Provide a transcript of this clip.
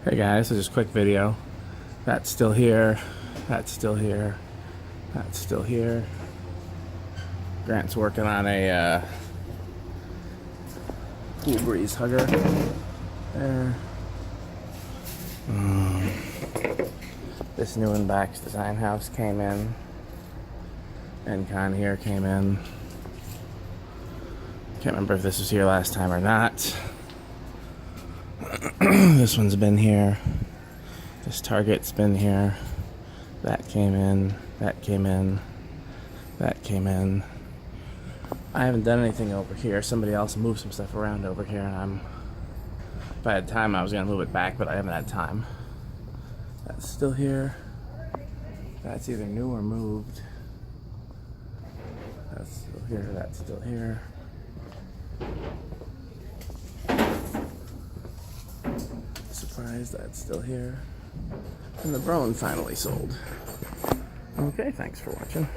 Hey guys, so just a quick video. That's still here. That's still here. That's still here. Grant's working on a cool breeze hugger. There. This new Invention design house came in. Encon here came in. Can't remember if this was here last time or not. This one's been here. This Target's been here. That came in. That came in. That came in. I haven't done anything over here. Somebody else moved some stuff around over here, and if I had time, I was gonna move it back, but I haven't had time. That's still here. That's either new or moved. That's still here. That's still here. Surprised that's still here. And the Brone finally sold. Okay, thanks for watching.